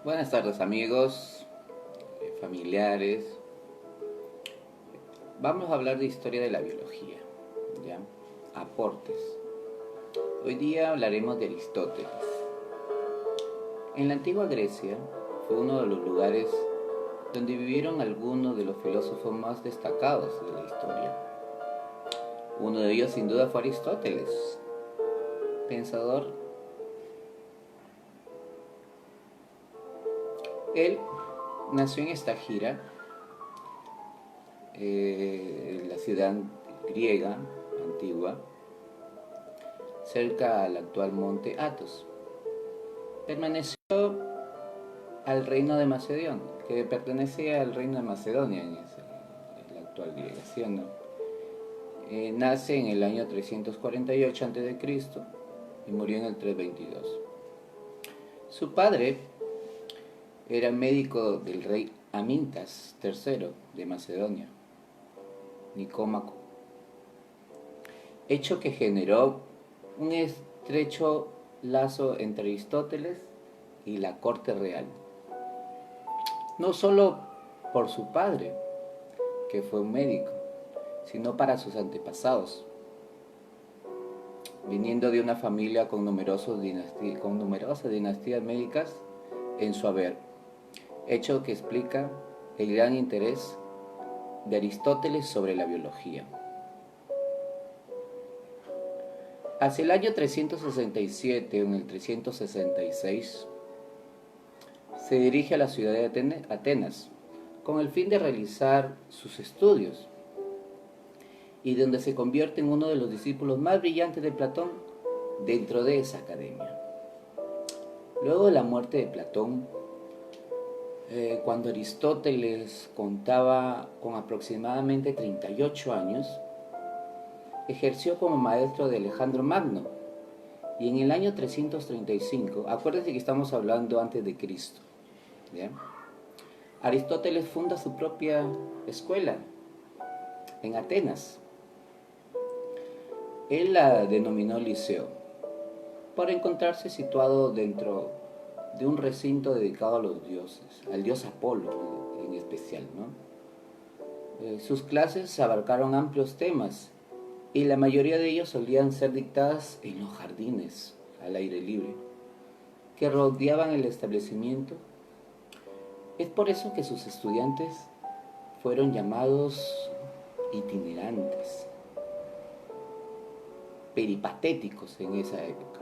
Buenas tardes amigos, familiares. Vamos a hablar de historia de la biología, ¿ya? Aportes. Hoy día hablaremos de Aristóteles. En la antigua Grecia fue uno de los lugares donde vivieron algunos de los filósofos más destacados de la historia. Uno de ellos sin duda fue Aristóteles, pensador. Él nació en Estagira, la ciudad griega antigua, cerca al actual monte Athos. Permaneció al reino de Macedonia, que pertenecía al reino de Macedonia en la actual Griega, ¿sí o no? Nace en el año 348 a.C. y murió en el 322. Su padre era médico del rey Amintas III de Macedonia, Nicómaco, hecho que generó un estrecho lazo entre Aristóteles y la corte real. No solo por su padre, que fue un médico, sino para sus antepasados, viniendo de una familia con numerosas dinastías médicas en su haber, hecho que explica el gran interés de Aristóteles sobre la biología. Hacia el año 367 o en el 366 se dirige a la ciudad de Atenas con el fin de realizar sus estudios y donde se convierte en uno de los discípulos más brillantes de Platón dentro de esa academia. Luego de la muerte de Platón, cuando Aristóteles contaba con aproximadamente 38 años, ejerció como maestro de Alejandro Magno, y en el año 335, acuérdense que estamos hablando antes de Cristo, ¿ya? Aristóteles funda su propia escuela en Atenas. Él la denominó Liceo, por encontrarse situado dentro de un recinto dedicado a los dioses, al dios Apolo en especial, ¿no? Sus clases abarcaron amplios temas y la mayoría de ellos solían ser dictadas en los jardines, al aire libre, que rodeaban el establecimiento. Es por eso que sus estudiantes fueron llamados itinerantes, peripatéticos en esa época.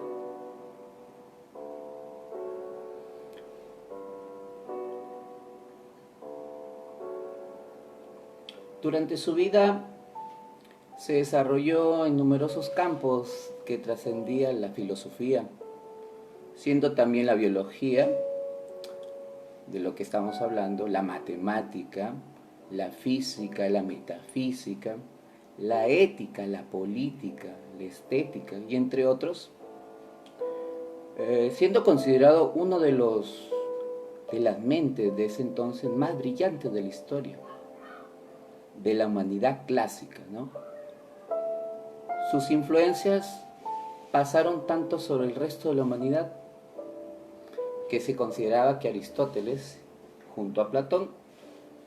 Durante su vida se desarrolló en numerosos campos que trascendían la filosofía, siendo también la biología, de lo que estamos hablando, la matemática, la física, la metafísica, la ética, la política, la estética y entre otros, siendo considerado uno de las mentes de ese entonces más brillantes de la historia, de la humanidad clásica, ¿no? Sus influencias pasaron tanto sobre el resto de la humanidad que se consideraba que Aristóteles, junto a Platón,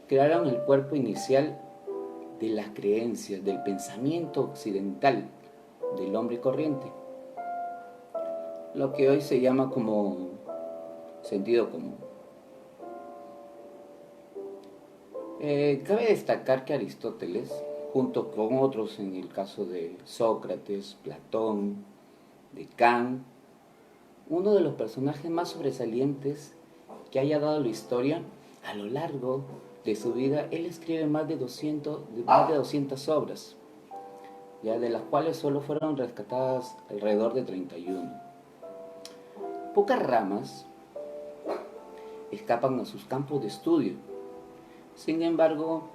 crearon el cuerpo inicial de las creencias, del pensamiento occidental del hombre corriente, lo que hoy se llama como sentido común. Cabe destacar que Aristóteles, junto con otros en el caso de Sócrates, Platón, de Kant, uno de los personajes más sobresalientes que haya dado la historia a lo largo de su vida. Él escribe más de 200 obras, ya de las cuales solo fueron rescatadas alrededor de 31. Pocas ramas escapan a sus campos de estudio. Sin embargo,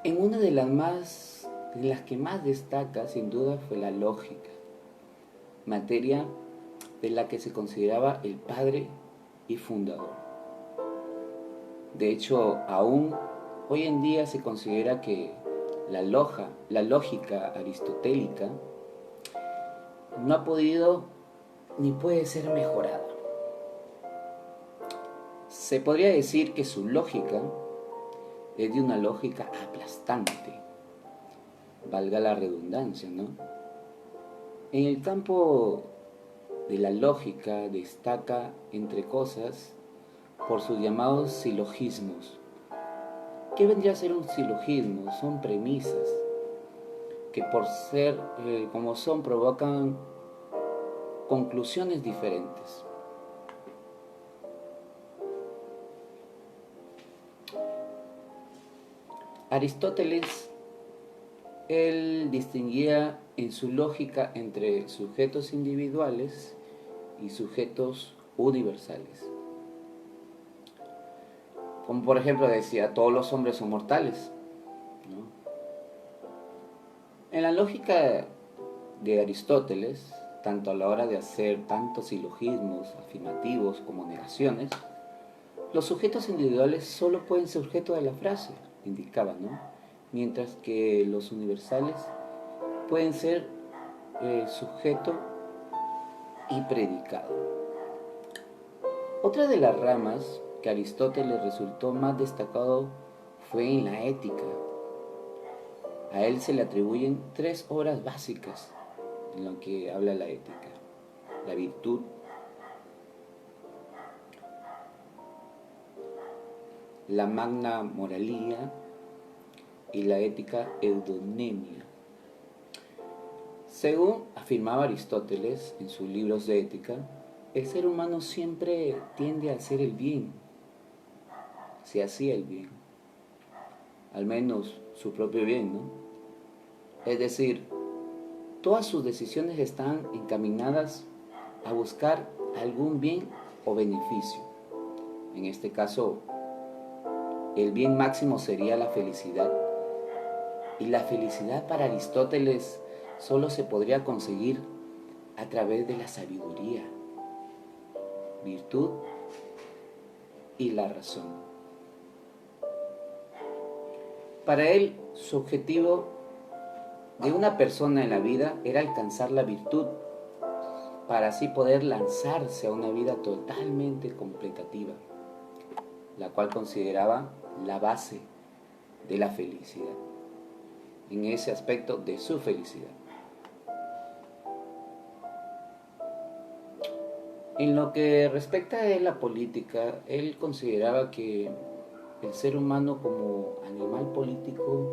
en una de las que más destaca, sin duda, fue la lógica, materia de la que se consideraba el padre y fundador. De hecho, aún hoy en día se considera que la lógica aristotélica no ha podido ni puede ser mejorada. Se podría decir que su lógica es de una lógica aplastante, valga la redundancia, ¿no? En el campo de la lógica destaca, entre cosas, por sus llamados silogismos. ¿Qué vendría a ser un silogismo? Son premisas que por ser como son provocan conclusiones diferentes. Aristóteles, él distinguía en su lógica entre sujetos individuales y sujetos universales. Como por ejemplo decía, todos los hombres son mortales, ¿no? En la lógica de Aristóteles, tanto a la hora de hacer tantos silogismos afirmativos como negaciones, los sujetos individuales solo pueden ser objeto de la frase, indicaba, ¿no? Mientras que los universales pueden ser sujeto y predicado. Otra de las ramas que a Aristóteles resultó más destacado fue en la ética. A él se le atribuyen 3 obras básicas en lo que habla la ética: la virtud, la magna moralía y la ética eudonemia. Según afirmaba Aristóteles en sus libros de ética, el ser humano siempre tiende a hacer el bien, se hacía el bien, al menos su propio bien, ¿no? Es decir, todas sus decisiones están encaminadas a buscar algún bien o beneficio. En este caso, el bien máximo sería la felicidad. Y la felicidad para Aristóteles solo se podría conseguir a través de la sabiduría, virtud y la razón. Para él, su objetivo de una persona en la vida era alcanzar la virtud para así poder lanzarse a una vida totalmente completativa, la cual consideraba la base de la felicidad, en ese aspecto de su felicidad. En lo que respecta a la política, él consideraba que el ser humano como animal político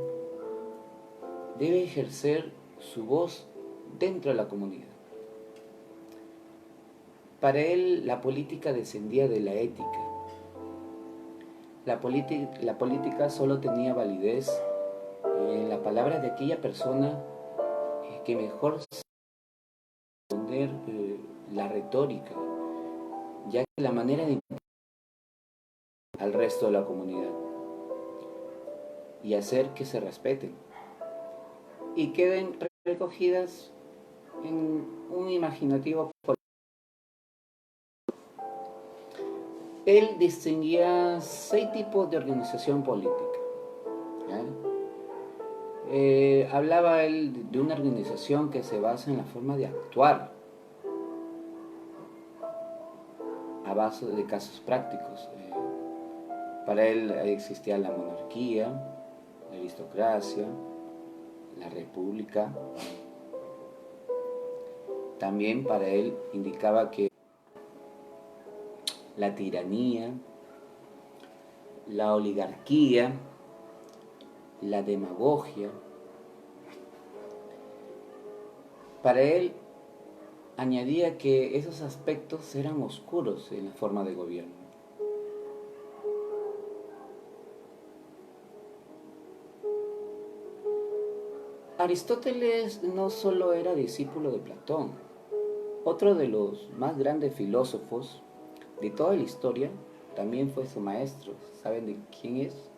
debe ejercer su voz dentro de la comunidad. Para él, la política descendía de la ética. La política solo tenía validez en la palabra de aquella persona que mejor sabe responder la retórica, ya que la manera de al resto de la comunidad y hacer que se respeten y queden recogidas en un imaginativo político. Él distinguía 6 tipos de organización política. Hablaba él de una organización que se basa en la forma de actuar a base de casos prácticos. Para él existía la monarquía, la aristocracia, la república. También para él indicaba que la tiranía, la oligarquía, la demagogia. Para él añadía que esos aspectos eran oscuros en la forma de gobierno. Aristóteles no solo era discípulo de Platón, otro de los más grandes filósofos de toda la historia también fue su maestro. ¿Saben de quién es?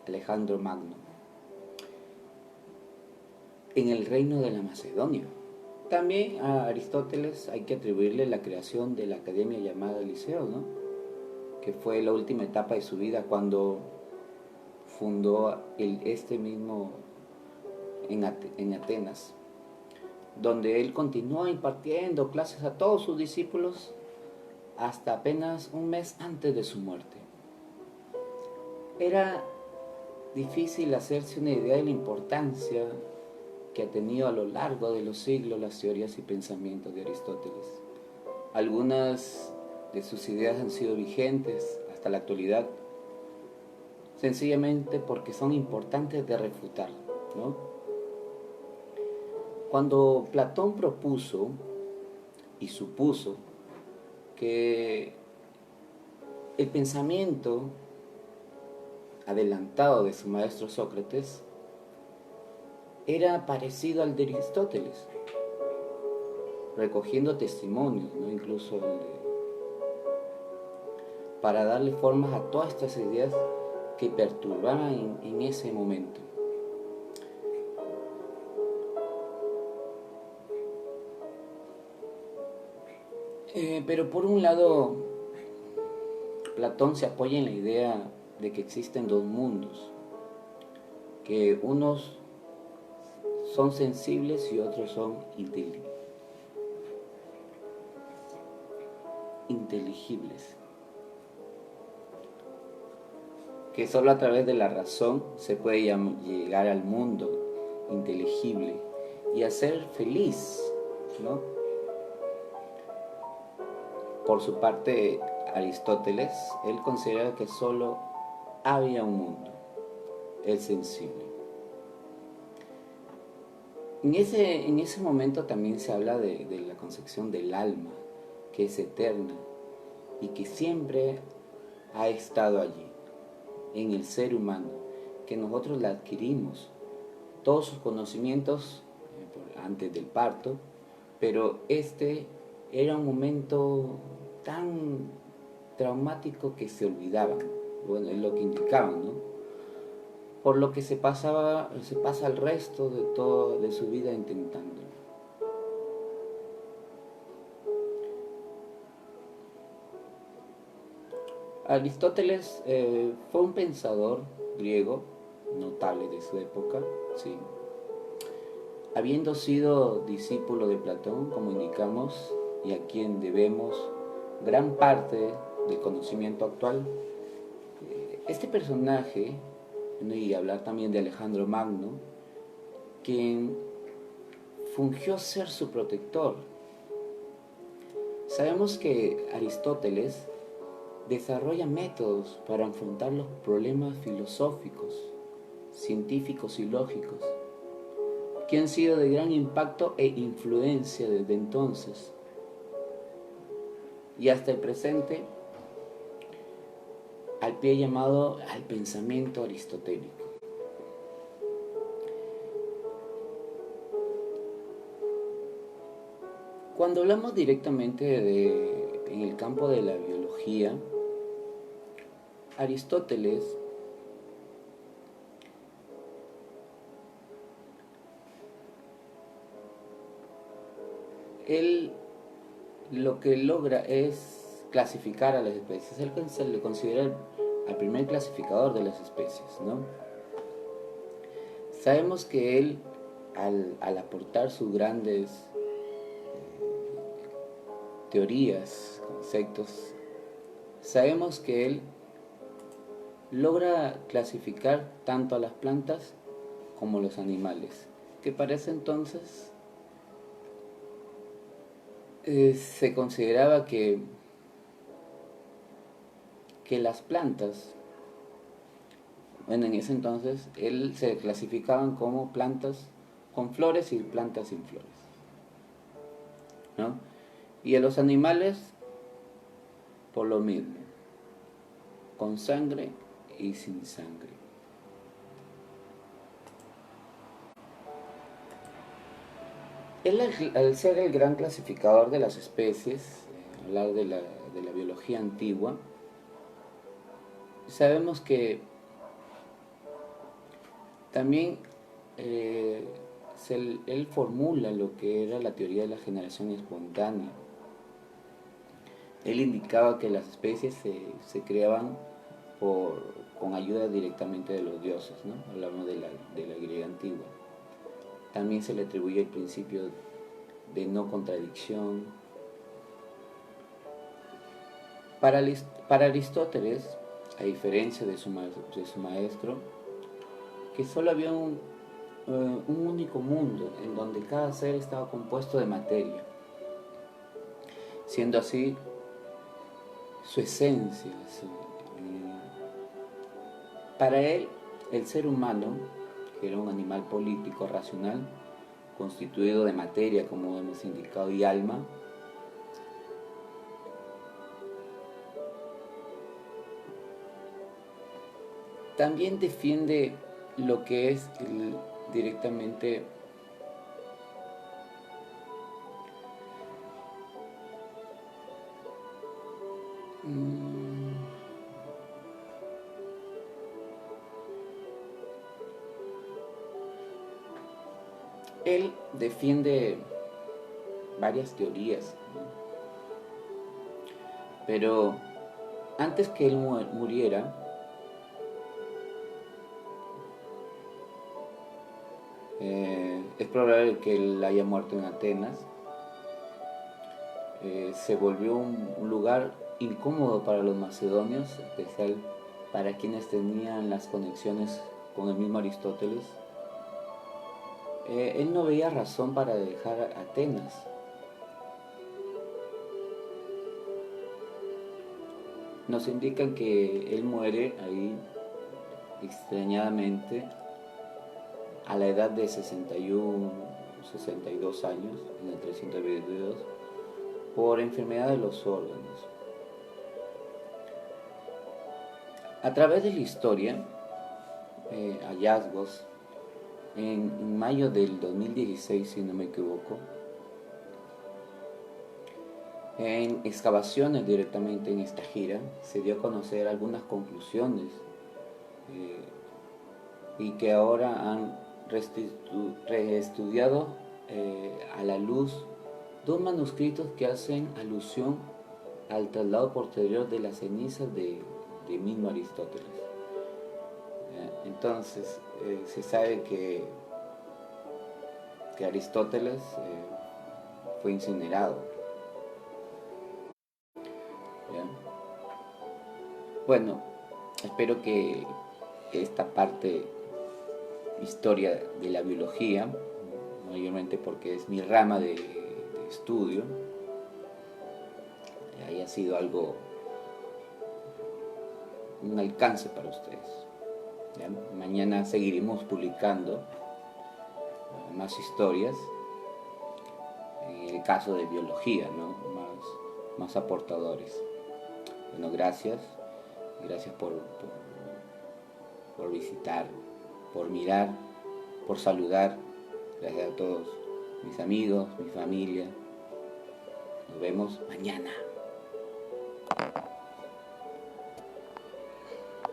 Alejandro Magno. En el reino de la Macedonia. También a Aristóteles hay que atribuirle la creación de la academia llamada Liceo, ¿no? Que fue la última etapa de su vida cuando fundó este mismo en Atenas, donde él continuó impartiendo clases a todos sus discípulos hasta apenas un mes antes de su muerte. Era difícil hacerse una idea de la importancia que ha tenido a lo largo de los siglos las teorías y pensamientos de Aristóteles. Algunas de sus ideas han sido vigentes hasta la actualidad, sencillamente porque son importantes de refutar, ¿no? Cuando Platón propuso y supuso que el pensamiento adelantado de su maestro Sócrates era parecido al de Aristóteles, recogiendo testimonios, ¿no? Incluso para darle formas a todas estas ideas que perturbaban en ese momento. Pero por un lado, Platón se apoya en la idea de que existen dos mundos, que unos son sensibles y otros son inteligibles, que solo a través de la razón se puede llegar al mundo inteligible y hacer feliz, ¿no? Por su parte, Aristóteles, él considera que solo había un mundo, el sensible. En ese momento también se habla de la concepción del alma, que es eterna y que siempre ha estado allí, en el ser humano, que nosotros la adquirimos, todos sus conocimientos antes del parto, pero este era un momento tan traumático que se olvidaban, bueno, es lo que indicaban, ¿no? Por lo que se pasa el resto de su vida intentando. Aristóteles fue un pensador griego notable de su época, ¿sí? Habiendo sido discípulo de Platón, como indicamos, y a quien debemos gran parte del conocimiento actual, este personaje, y hablar también de Alejandro Magno, quien fungió ser su protector. Sabemos que Aristóteles desarrolla métodos para enfrentar los problemas filosóficos, científicos y lógicos, que han sido de gran impacto e influencia desde entonces y hasta el presente, al pie llamado al pensamiento aristotélico. Cuando hablamos directamente en el campo de la biología, Aristóteles él lo que logra es clasificar a las especies. Él se le considera el primer clasificador de las especies, ¿no? Sabemos que él, al aportar sus grandes teorías, conceptos, sabemos que él logra clasificar tanto a las plantas como a los animales, que para ese entonces se consideraba que las plantas, bueno, en ese entonces él se clasificaban como plantas con flores y plantas sin flores, ¿no? Y a los animales por lo mismo, con sangre y sin sangre. Él, al ser el gran clasificador de las especies, hablar de la biología antigua, sabemos que también él formula lo que era la teoría de la generación espontánea. Él indicaba que las especies se creaban con ayuda directamente de los dioses, ¿no? Hablamos de la griega antigua. También se le atribuye el principio de no contradicción. Para Aristóteles, a diferencia de su maestro, que solo había un único mundo en donde cada ser estaba compuesto de materia, siendo así su esencia. Para él, el ser humano, que era un animal político racional, constituido de materia, como hemos indicado, y alma, también defiende lo que es directamente él defiende varias teorías, ¿no? Pero antes que él muriera, es probable que él haya muerto en Atenas. Se volvió un lugar incómodo para los macedonios, especial para quienes tenían las conexiones con el mismo Aristóteles. Él no veía razón para dejar Atenas. Nos indican que él muere ahí extrañadamente a la edad de 61, 62 años, en el 322, por enfermedad de los órganos. A través de la historia, hallazgos, en mayo del 2016, si no me equivoco, en excavaciones directamente en esta gira, se dio a conocer algunas conclusiones y que ahora han reestudiado a la luz dos manuscritos que hacen alusión al traslado posterior de las cenizas de mismo Aristóteles. Entonces, se sabe que Aristóteles fue incinerado. ¿Ya? Bueno, espero que esta parte, historia de la biología, mayormente porque es mi rama de estudio, haya sido algo, un alcance para ustedes. ¿Ya? Mañana seguiremos publicando más historias, en el caso de biología, ¿no? más aportadores. Bueno, gracias por visitar, por mirar, por saludar. Gracias a todos mis amigos, mi familia. Nos vemos mañana.